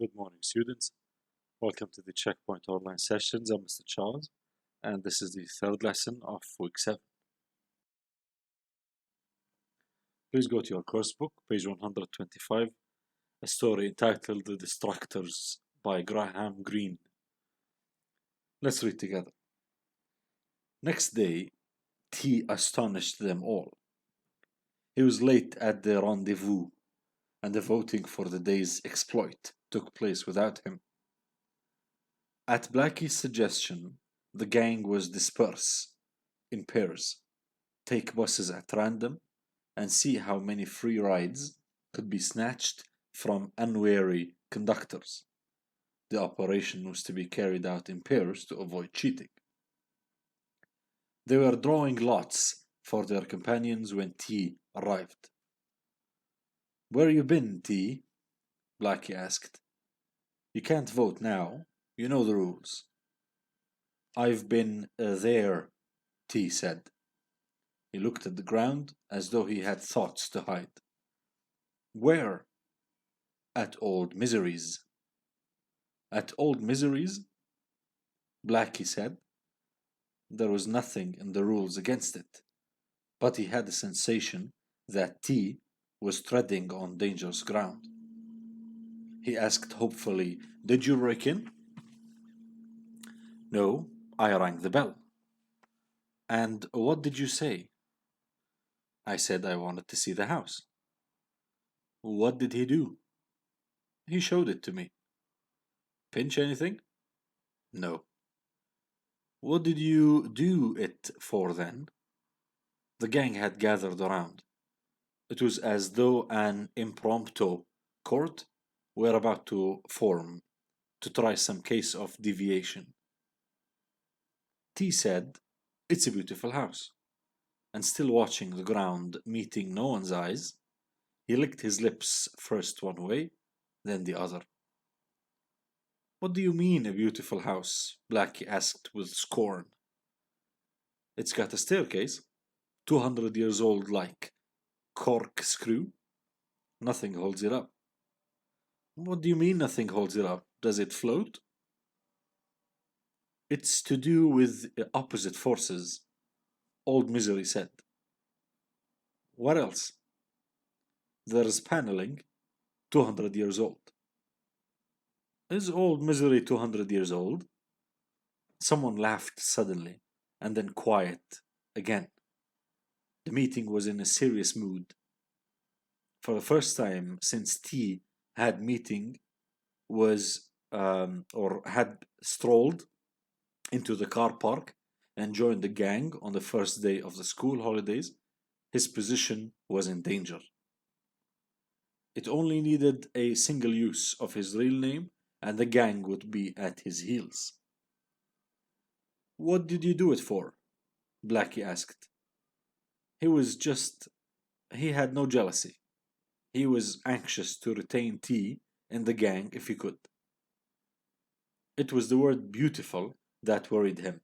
Good morning, students. Welcome to the Checkpoint Online Sessions. I'm Mr. Charles, and this is the third lesson of Week 7. Please go to your course book, page 125, a story entitled The Distractors by Graham Greene. Let's read together. Next day, T astonished them all. He was late at the rendezvous, and the voting for the day's exploit took place without him. At Blackie's suggestion, the gang was dispersed in pairs, take buses at random, and see how many free rides could be snatched from unwary conductors. The operation was to be carried out in pairs to avoid cheating. They were drawing lots for their companions when T arrived. "Where you been, T?" Blackie asked. "You can't vote now. You know the rules." "I've been there," T said. He looked at the ground as though he had thoughts to hide. "Where?" "At Old Misery's." "At Old Misery's?" Blackie said. There was nothing in the rules against it, but he had a sensation that T was treading on dangerous ground. He asked hopefully, "Did you break in?" "No, I rang the bell." "And what did you say?" "I said I wanted to see the house." "What did he do?" "He showed it to me." "Pinch anything?" "No." "What did you do it for then?" The gang had gathered around. It was as though an impromptu court were about to form to try some case of deviation. T said, "It's a beautiful house," and still watching the ground, meeting no one's eyes, he licked his lips first one way, then the other. "What do you mean, a beautiful house?" Blackie asked with scorn. "It's got a staircase, 200 years old like corkscrew. Nothing holds it up." "What do you mean nothing holds it up? Does it float?" "It's to do with opposite forces," Old Misery said. "What else?" "There's paneling, 200 years old." "Is Old Misery 200 years old?" Someone laughed suddenly, and then quiet again. The meeting was in a serious mood. For the first time since T had meeting was or had strolled into the car park and joined the gang on the first day of the school holidays, his position was in danger. It only needed a single use of his real name and the gang would be at his heels. "What did you do it for?" Blackie asked. He had no jealousy. He was anxious to retain T in the gang if he could. It was the word beautiful that worried him.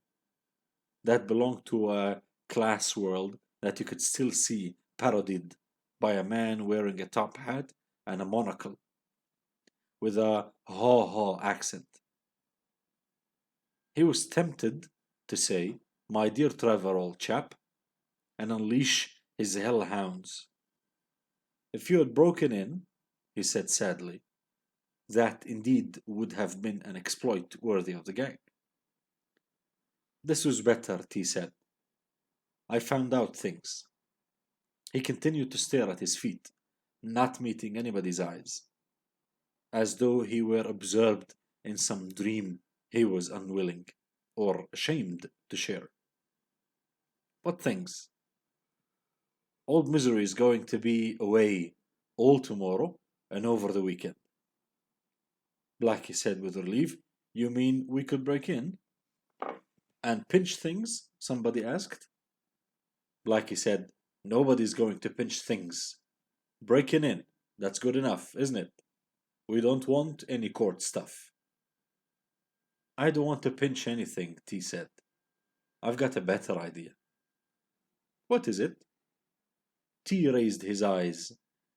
That belonged to a class world that you could still see parodied by a man wearing a top hat and a monocle, with a haw-haw accent. He was tempted to say, "My dear Trevor, old chap," and unleash his hellhounds. "If you had broken in," he said sadly, "that indeed would have been an exploit worthy of the gang." "This was better," T said. "I found out things." He continued to stare at his feet, not meeting anybody's eyes, as though he were absorbed in some dream he was unwilling or ashamed to share. "What things?" "Old Misery is going to be away all tomorrow and over the weekend." Blackie said with relief. "You mean we could break in?" "And pinch things?" somebody asked. Blackie said, "Nobody's going to pinch things. Breaking in, that's good enough, isn't it? We don't want any court stuff." "I don't want to pinch anything," T said. "I've got a better idea." "What is it?" T raised his eyes,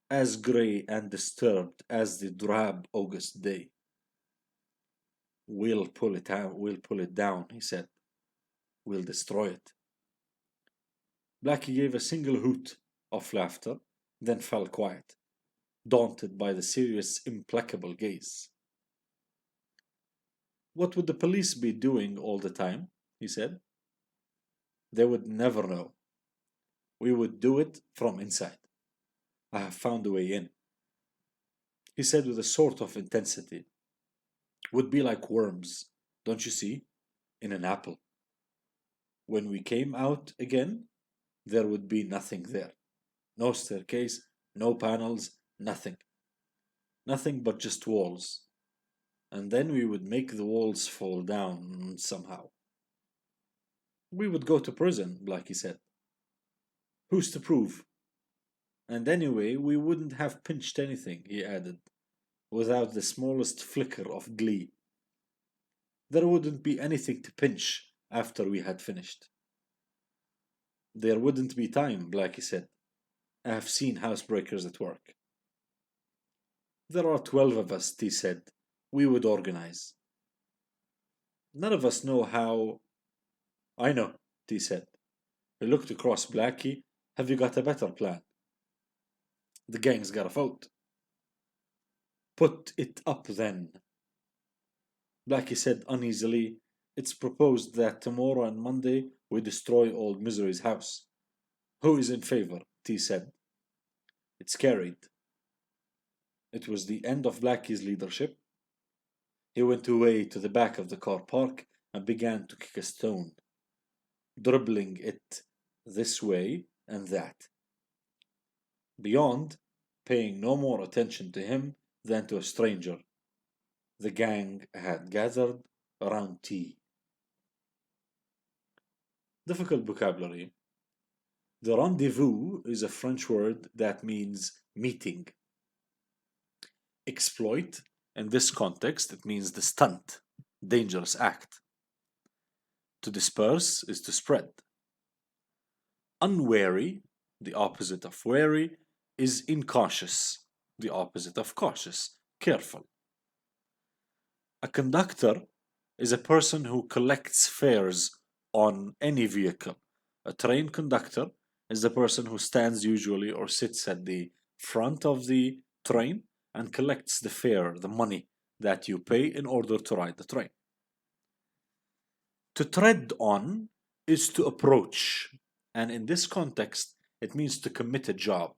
as grey and disturbed as the drab August day. We'll pull it out. We'll pull it down, he said. We'll destroy it. Blackie gave a single hoot of laughter, then fell quiet, daunted by the serious, implacable gaze. What would the police be doing all the time? He said. They would never know. We would do it from inside. I have found a way in. He said with a sort of intensity. Would be like worms, don't you see, in an apple. When we came out again, there would be nothing there. No staircase, no panels, nothing. Nothing but just walls. And then we would make the walls fall down somehow. We would go to prison, Blackie said. Who's to prove? And anyway, we wouldn't have pinched anything, he added, without the smallest flicker of glee. There wouldn't be anything to pinch after we had finished. There wouldn't be time, Blackie said. I have seen housebreakers at work. There are 12 of us, T said. We would organize. None of us know how. I know, T said. He looked across Blackie. Have you got a better plan? The gang's got a vote. Put it up then. Blackie said uneasily, It's proposed that tomorrow and Monday we destroy Old Misery's house. Who is in favor? T said. It's carried. It was the end of Blackie's leadership. He went away to the back of the car park and began to kick a stone, dribbling it this way and that. Beyond, paying no more attention to him than to a stranger, the gang had gathered around T. Difficult vocabulary. The rendezvous is a French word that means meeting. Exploit, in this context, it means the stunt, dangerous act. To disperse is to spread. Unwary, the opposite of wary, is incautious, the opposite of cautious, careful. A conductor is a person who collects fares on any vehicle. A train conductor is the person who stands usually or sits at the front of the train and collects the fare, the money that you pay in order to ride the train. To tread on is to approach, and in this context, it means to commit a job.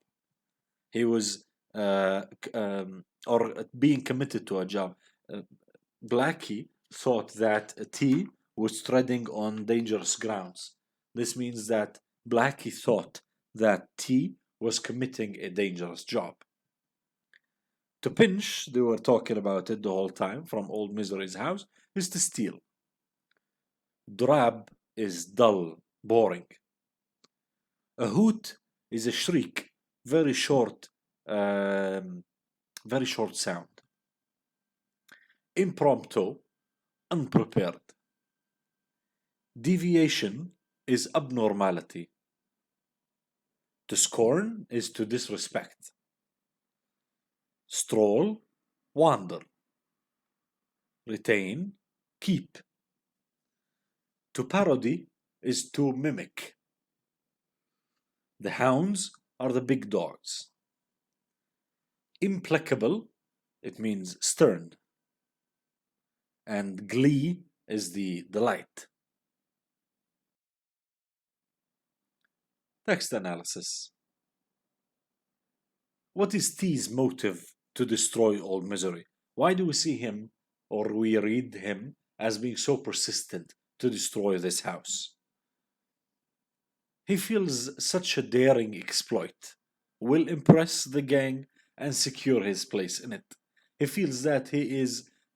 He was or being committed to a job. Blackie thought that T was treading on dangerous grounds. This means that Blackie thought that T was committing a dangerous job. To pinch, they were talking about it the whole time from Old Misery's house, is to steal. Drab is dull, boring. A hoot is a shriek, very short sound. Impromptu, unprepared. Deviation is abnormality. To scorn is to disrespect. Stroll, wander. Retain, keep. To parody is to mimic. The hounds are the big dogs. Implacable, it means stern. And glee is the delight. Text analysis. What is T's motive to destroy Old Misery? Why do we see him, or we read him, as being so persistent to destroy this house? He feels such a daring exploit will impress the gang and secure his place in it. He feels that he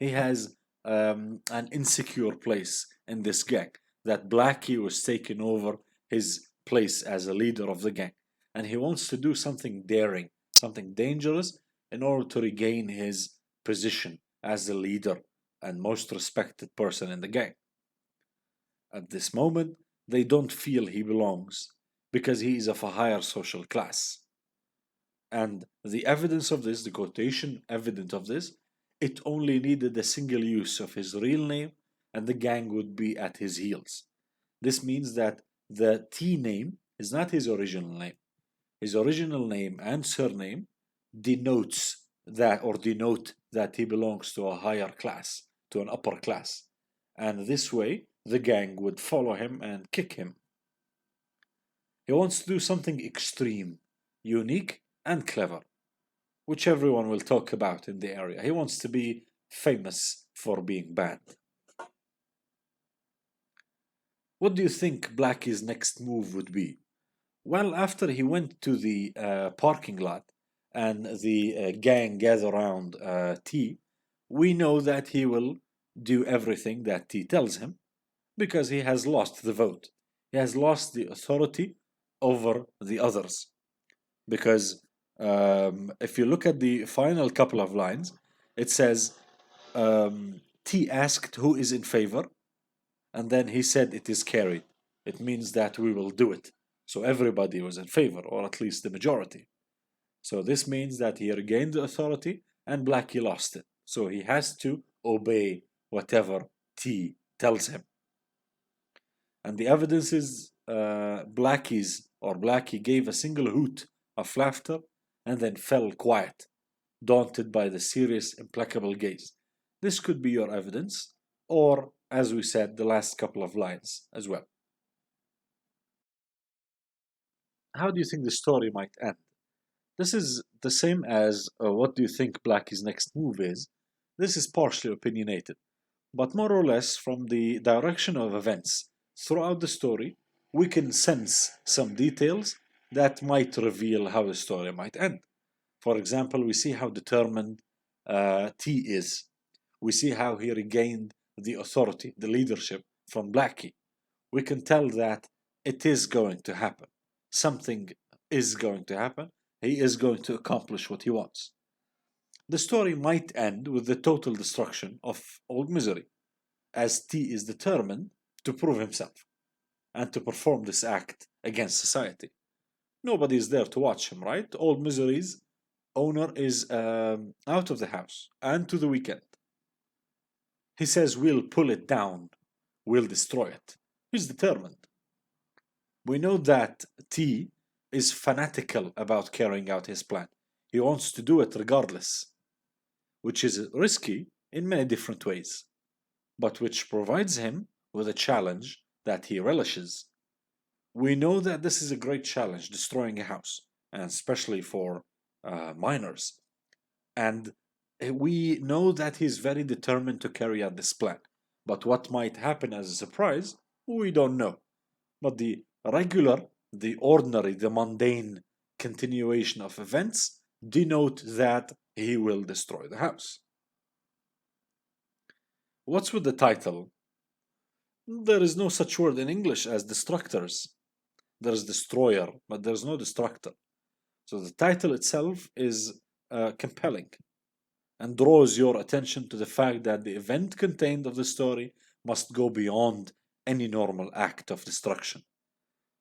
has an insecure place in this gang, that Blackie was taking over his place as a leader of the gang, and he wants to do something daring, something dangerous, in order to regain his position as the leader and most respected person in the gang. At this moment, they don't feel he belongs because he is of a higher social class. And the evidence of this, the quotation evidence of this, It only needed a single use of his real name and the gang would be at his heels. This means that the T name is not his original name. His original name and surname denotes that or denote that he belongs to a higher class, to an upper class. And this way, the gang would follow him and kick him. He wants to do something extreme, unique, and clever, which everyone will talk about in the area. He wants to be famous for being bad. What do you think Blackie's next move would be? Well, after he went to the parking lot and the gang gathered around T, we know that he will do everything that T tells him because he has lost the vote. He has lost the authority over the others. Because if you look at the final couple of lines, it says T asked who is in favor, and then he said it is carried. It means that we will do it. So everybody was in favor, or at least the majority. So this means that he regained the authority and Blackie lost it. So he has to obey whatever T tells him. And the evidence is Blackie gave a single hoot of laughter and then fell quiet, daunted by the serious, implacable gaze. This could be your evidence, or, as we said, the last couple of lines as well. How do you think the story might end? This is the same as what do you think Blackie's next move is? This is partially opinionated, but more or less from the direction of events throughout the story, we can sense some details that might reveal how the story might end. For example, we see how determined T is. We see how he regained the authority, the leadership from Blackie. We can tell that it is going to happen. Something is going to happen. He is going to accomplish what he wants. The story might end with the total destruction of Old Misery, as T is determined to prove himself and to perform this act against society. Nobody is there to watch him, right? Old Misery's owner is out of the house and to the weekend. He says, we'll pull it down, we'll destroy it. He's determined. We know that T is fanatical about carrying out his plan. He wants to do it regardless, which is risky in many different ways, but which provides him with a challenge that he relishes. We know that this is a great challenge, destroying a house, and especially for minors. And we know that he's very determined to carry out this plan. But what might happen as a surprise, we don't know. But the regular, the ordinary, the mundane continuation of events denote that he will destroy the house. What's with the title? There is no such word in English as destructors. There's destroyer, but there's no destructor. So the title itself is compelling and draws your attention to the fact that the event contained of the story must go beyond any normal act of destruction.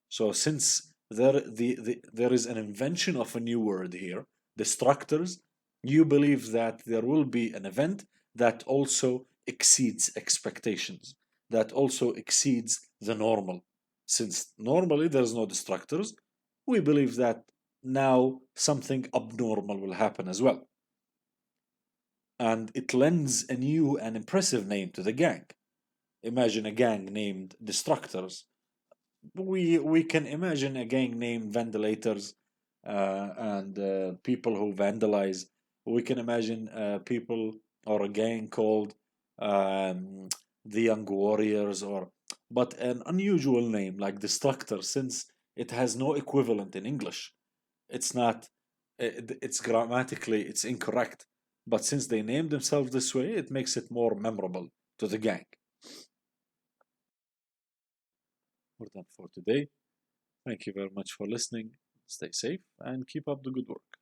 So since there is an invention of a new word here, destructors, you believe that there will be an event that also exceeds expectations, that also exceeds the normal. Since normally there's no destructors, we believe that now something abnormal will happen as well. And it lends a new and impressive name to the gang. Imagine a gang named Destructors. We can imagine a gang named Vandalators and people who vandalize. We can imagine people or a gang called the Young Warriors, but an unusual name like Destructor, since it has no equivalent in English. It's not. It's grammatically it's incorrect, but since they named themselves this way, it makes it more memorable to the gang. We're done for today. Thank you very much for listening. Stay safe and keep up the good work.